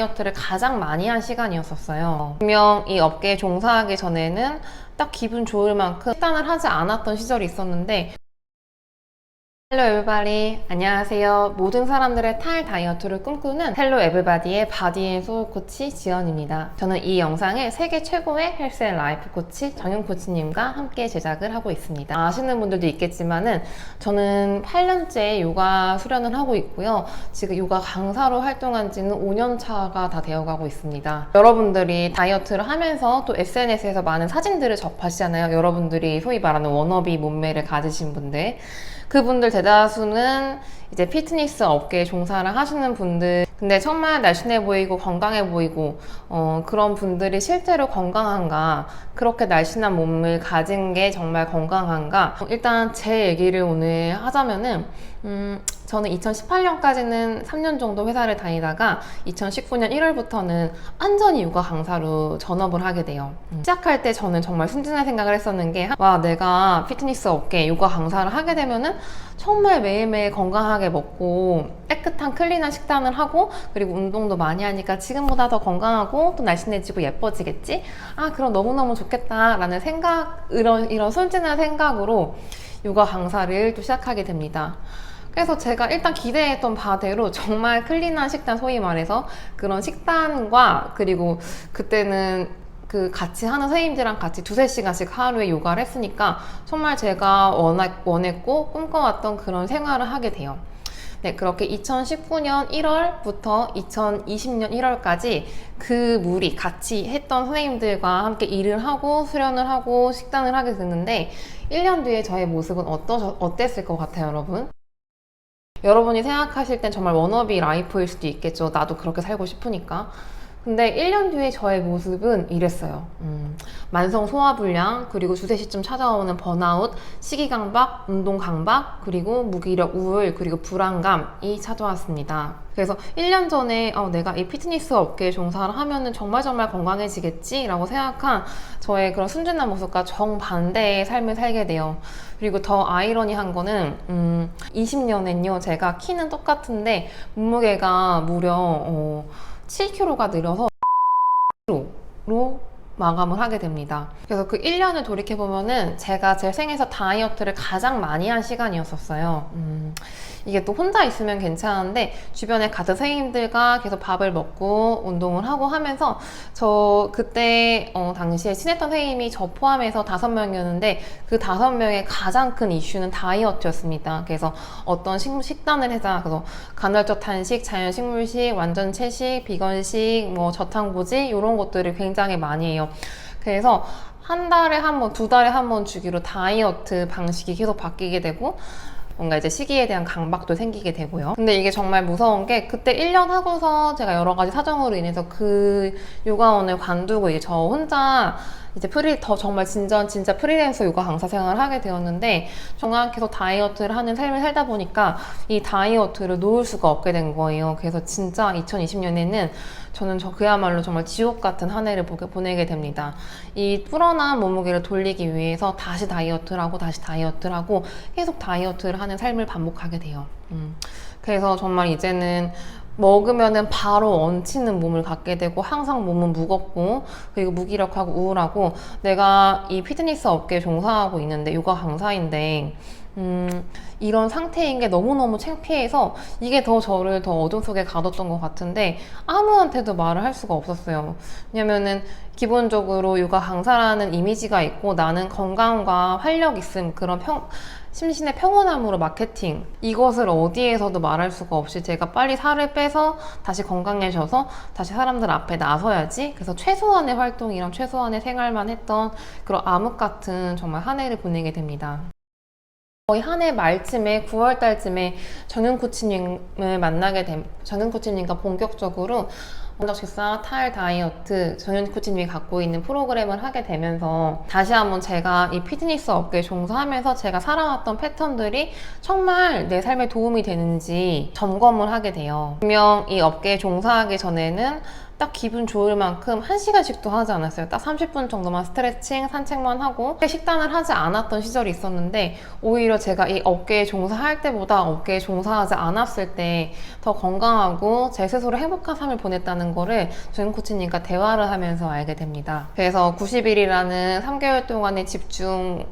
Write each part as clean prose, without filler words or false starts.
다이어트를 가장 많이 한 시간이었었어요. 분명 이 업계에 종사하기 전에는 딱 기분 좋을 만큼 식단을 하지 않았던 시절이 있었는데, 헬로 에브바디, 안녕하세요. 모든 사람들의 탈 다이어트를 꿈꾸는 헬로 에브바디의 바디앤소울 코치 지연입니다. 저는 이 영상을 세계 최고의 헬스앤라이프 코치 정윤 코치님과 함께 제작을 하고 있습니다. 아시는 분들도 있겠지만은 저는 8년째 요가 수련을 하고 있고요. 지금 요가 강사로 활동한 지는 5년 차가 다 되어가고 있습니다. 여러분들이 다이어트를 하면서 또 SNS에서 많은 사진들을 접하시잖아요. 여러분들이 소위 말하는 워너비 몸매를 가지신 분들, 그분들 대다수는 이제 피트니스 업계에 종사를 하시는 분들, 근데 정말 날씬해 보이고 건강해 보이고 그런 분들이 실제로 건강한가, 그렇게 날씬한 몸을 가진 게 정말 건강한가. 일단 제 얘기를 오늘 하자면은 저는 2018년까지는 3년 정도 회사를 다니다가 2019년 1월부터는 완전히 요가 강사로 전업을 하게 돼요. 시작할 때 저는 정말 순진한 생각을 했었는 게, 와, 내가 피트니스 업계 요가 강사를 하게 되면은 정말 매일매일 건강하게 먹고 깨끗한 클린한 식단을 하고, 그리고 운동도 많이 하니까 지금보다 더 건강하고 또 날씬해지고 예뻐지겠지? 아, 그럼 너무너무 좋겠다 라는 생각, 이런 순진한 생각으로 요가 강사를 또 시작하게 됩니다. 그래서 제가 일단 기대했던 바대로 정말 클린한 식단, 소위 말해서 그런 식단과, 그리고 그때는 그 같이 하는 선생님들이랑 같이 2~3시간씩 하루에 요가를 했으니까 정말 제가 원했고 꿈꿔왔던 그런 생활을 하게 돼요. 네, 그렇게 2019년 1월부터 2020년 1월까지 그 무리 같이 했던 선생님들과 함께 일을 하고 수련을 하고 식단을 하게 됐는데, 1년 뒤에 저의 모습은 어땠을 것 같아요, 여러분? 여러분이 생각하실 땐 정말 워너비 라이프일 수도 있겠죠. 나도 그렇게 살고 싶으니까. 근데 1년 뒤에 저의 모습은 이랬어요. 만성 소화불량, 그리고 2~3시쯤 찾아오는 번아웃, 식이강박, 운동강박, 그리고 무기력, 우울, 그리고 불안감이 찾아왔습니다. 그래서 1년 전에 내가 이 피트니스 업계에 종사를 하면은 정말 건강해지겠지? 라고 생각한 저의 그런 순진한 모습과 정반대의 삶을 살게 돼요. 그리고 더 아이러니한 거는 20년엔요, 제가 키는 똑같은데 몸무게가 무려 7kg가 늘어서 로 마감을 하게 됩니다. 그래서 그 1년을 돌이켜보면은 제가 제 생에서 다이어트를 가장 많이 한 시간이었었어요. 이게 또 혼자 있으면 괜찮은데 주변에 같은 선생님들과 계속 밥을 먹고 운동을 하고 하면서, 저 그때 당시에 친했던 선생님이 저 포함해서 5명이었는데 그 5명의 가장 큰 이슈는 다이어트였습니다. 그래서 어떤 식단을 해서, 그래서 간헐적 단식, 자연식물식, 완전 채식, 비건식, 뭐 저탄고지 이런 것들을 굉장히 많이 해요. 그래서 한 달에 한 번, 2달에 한 번 주기로 다이어트 방식이 계속 바뀌게 되고, 뭔가 이제 식이에 대한 강박도 생기게 되고요. 근데 이게 정말 무서운 게, 그때 1년 하고서 제가 여러 가지 사정으로 인해서 그 요가원을 관두고 이제 저 혼자 이제 정말 진짜 프리랜서 요가 강사 생활을 하게 되었는데, 정말 계속 다이어트를 하는 삶을 살다 보니까 이 다이어트를 놓을 수가 없게 된 거예요. 그래서 진짜 2020년에는 저는 그야말로 정말 지옥 같은 한 해를 보내게 됩니다. 이 불어난 몸무게를 돌리기 위해서 다시 다이어트를 하고 계속 다이어트를 하는 삶을 반복하게 돼요. 그래서 정말 이제는 먹으면은 바로 얹히는 몸을 갖게 되고, 항상 몸은 무겁고, 그리고 무기력하고 우울하고, 내가 이 피트니스 업계에 종사하고 있는데 요가 강사인데 이런 상태인 게 너무너무 창피해서 이게 저를 더 어둠 속에 가뒀던 것 같은데, 아무한테도 말을 할 수가 없었어요. 왜냐면은 기본적으로 요가 강사라는 이미지가 있고, 나는 건강과 활력 있음, 그런 심신의 평온함으로 마케팅, 이것을 어디에서도 말할 수가 없이 제가 빨리 살을 빼서 다시 건강해져서 다시 사람들 앞에 나서야지, 그래서 최소한의 활동이랑 최소한의 생활만 했던 그런 암흑 같은 정말 한 해를 보내게 됩니다. 거의 한 해 말쯤에 9월 달쯤에 정윤 코치님과 본격적으로 원적 식사, 탈 다이어트, 정윤 코치님이 갖고 있는 프로그램을 하게 되면서 다시 한번 제가 이 피트니스 업계에 종사하면서 제가 살아왔던 패턴들이 정말 내 삶에 도움이 되는지 점검을 하게 돼요. 분명 이 업계에 종사하기 전에는 딱 기분 좋을 만큼 1시간씩도 하지 않았어요. 딱 30분 정도만 스트레칭, 산책만 하고 식단을 하지 않았던 시절이 있었는데 오히려 제가 이 업계에 종사할 때보다 업계에 종사하지 않았을 때 더 건강하고 제 스스로 행복한 삶을 보냈다는 거를 조현 코치님과 대화를 하면서 알게 됩니다. 그래서 90일이라는 3개월 동안의 집중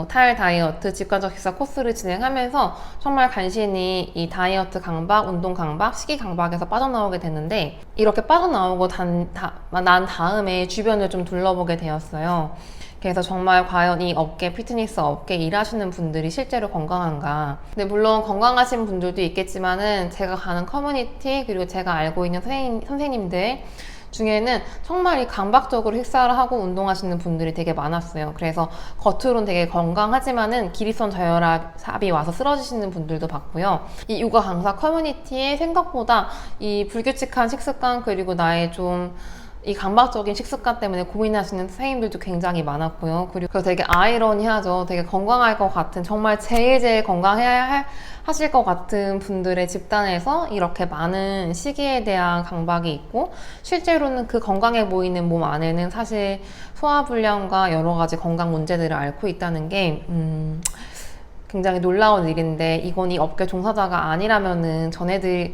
탈 다이어트 직관적 식사 코스를 진행하면서 정말 간신히 이 다이어트 강박, 운동 강박, 식이 강박에서 빠져나오게 됐는데 이렇게 빠져나오고 난 다음에 주변을 좀 둘러보게 되었어요. 그래서 정말 과연 이 업계, 피트니스 업계 일하시는 분들이 실제로 건강한가. 근데 물론 건강하신 분들도 있겠지만은 제가 가는 커뮤니티 그리고 제가 알고 있는 선생님들 중에는 정말 이 강박적으로 식사를 하고 운동하시는 분들이 되게 많았어요. 그래서 겉으로는 되게 건강하지만은 기립선 저혈압이 와서 쓰러지시는 분들도 봤고요. 이 요가 강사 커뮤니티에 생각보다 이 불규칙한 식습관 그리고 나의 좀 이 강박적인 식습관 때문에 고민하시는 선생님들도 굉장히 많았고요. 그리고 되게 아이러니하죠. 되게 건강할 것 같은, 정말 제일 건강해야 하실 것 같은 분들의 집단에서 이렇게 많은 시기에 대한 강박이 있고, 실제로는 그 건강해 보이는 몸 안에는 사실 소화불량과 여러 가지 건강 문제들을 앓고 있다는 게 굉장히 놀라운 일인데, 이건 이 업계 종사자가 아니라면은 전애들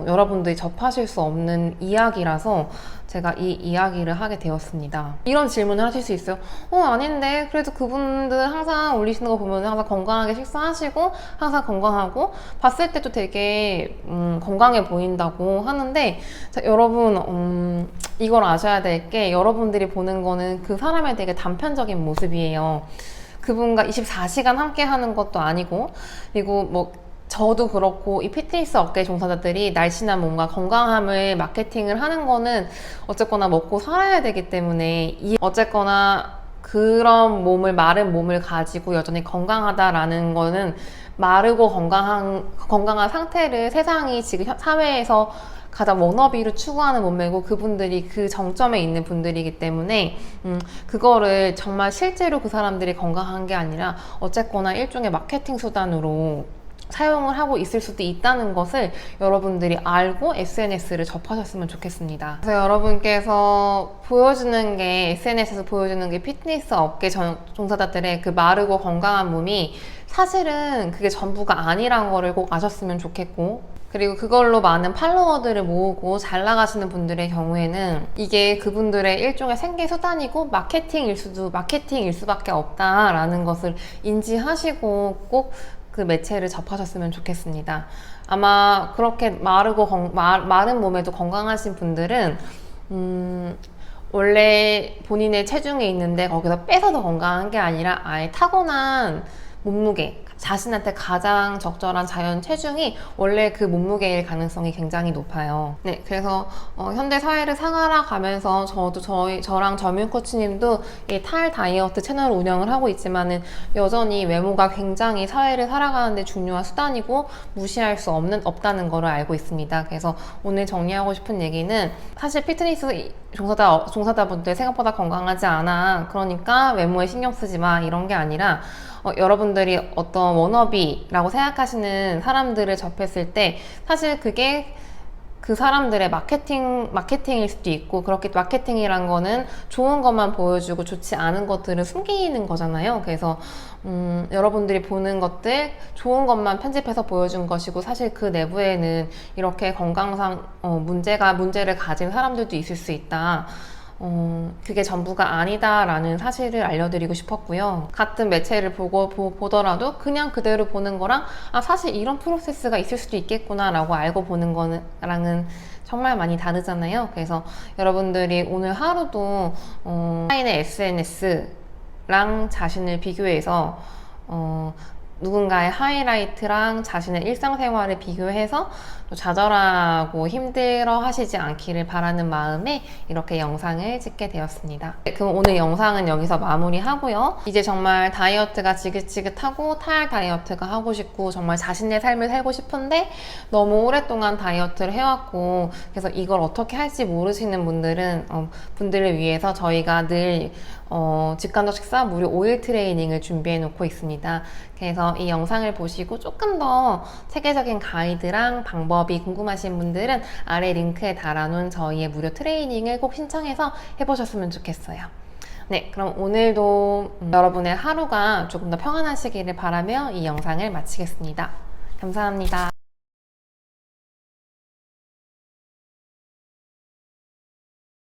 여러분들이 접하실 수 없는 이야기라서 제가 이 이야기를 하게 되었습니다. 이런 질문을 하실 수 있어요. 아닌데 그래도 그분들 항상 올리시는 거 보면 항상 건강하게 식사하시고 항상 건강하고 봤을 때도 되게 건강해 보인다고 하는데, 자, 여러분 이걸 아셔야 될 게, 여러분들이 보는 거는 그 사람의 되게 단편적인 모습이에요. 그분과 24시간 함께 하는 것도 아니고, 그리고 뭐 저도 그렇고 이 피트니스 업계 종사자들이 날씬한 몸과 건강함을 마케팅을 하는 거는 어쨌거나 먹고 살아야 되기 때문에, 어쨌거나 그런 마른 몸을 가지고 여전히 건강하다라는 거는 마르고 건강한 상태를 세상이 지금 사회에서 가장 워너비로 추구하는 몸매고, 그분들이 그 정점에 있는 분들이기 때문에 그거를 정말 실제로 그 사람들이 건강한 게 아니라 어쨌거나 일종의 마케팅 수단으로 사용을 하고 있을 수도 있다는 것을 여러분들이 알고 SNS를 접하셨으면 좋겠습니다. 그래서 여러분께서 보여주는 게, SNS에서 보여주는 게 피트니스 업계 종사자들의 그 마르고 건강한 몸이 사실은 그게 전부가 아니란 거를 꼭 아셨으면 좋겠고, 그리고 그걸로 많은 팔로워들을 모으고 잘 나가시는 분들의 경우에는 이게 그분들의 일종의 생계 수단이고 마케팅일 수밖에 없다라는 것을 인지하시고 꼭 그 매체를 접하셨으면 좋겠습니다. 아마 그렇게 마른 몸에도 건강하신 분들은 원래 본인의 체중이 있는데 거기서 빼서 건강한 게 아니라 아예 타고난 몸무게, 자신한테 가장 적절한 자연 체중이 원래 그 몸무게일 가능성이 굉장히 높아요. 네, 그래서 현대 사회를 살아가면서 저랑 점유 코치님도 이 탈 다이어트 채널을 운영을 하고 있지만은 여전히 외모가 굉장히 사회를 살아가는데 중요한 수단이고 무시할 수 없다는 거를 알고 있습니다. 그래서 오늘 정리하고 싶은 얘기는, 사실 피트니스 종사자분들 생각보다 건강하지 않아, 그러니까 외모에 신경 쓰지 마, 이런 게 아니라 여러분들이 어떤 워너비라고 생각하시는 사람들을 접했을 때 사실 그게 그 사람들의 마케팅일 수도 있고, 그렇게 마케팅이란 거는 좋은 것만 보여주고 좋지 않은 것들을 숨기는 거잖아요. 그래서 여러분들이 보는 것들, 좋은 것만 편집해서 보여준 것이고, 사실 그 내부에는 이렇게 건강상 문제를 가진 사람들도 있을 수 있다. 그게 전부가 아니다라는 사실을 알려드리고 싶었고요. 같은 매체를 보더라도 그냥 그대로 보는 거랑 사실 이런 프로세스가 있을 수도 있겠구나 라고 알고 보는 거랑은 정말 많이 다르잖아요. 그래서 여러분들이 오늘 하루도 타인의 SNS랑 자신을 비교해서 누군가의 하이라이트랑 자신의 일상생활을 비교해서 또 좌절하고 힘들어 하시지 않기를 바라는 마음에 이렇게 영상을 찍게 되었습니다. 그럼 오늘 영상은 여기서 마무리하고요. 이제 정말 다이어트가 지긋지긋하고 탈 다이어트가 하고 싶고 정말 자신의 삶을 살고 싶은데 너무 오랫동안 다이어트를 해왔고, 그래서 이걸 어떻게 할지 모르시는 분들을 위해서 저희가 늘 직관적 식사 무료 5일 트레이닝을 준비해 놓고 있습니다. 그래서 이 영상을 보시고 조금 더 체계적인 가이드랑 방법이 궁금하신 분들은 아래 링크에 달아놓은 저희의 무료 트레이닝을 꼭 신청해서 해보셨으면 좋겠어요. 네, 그럼 오늘도 여러분의 하루가 조금 더 평안하시기를 바라며 이 영상을 마치겠습니다. 감사합니다.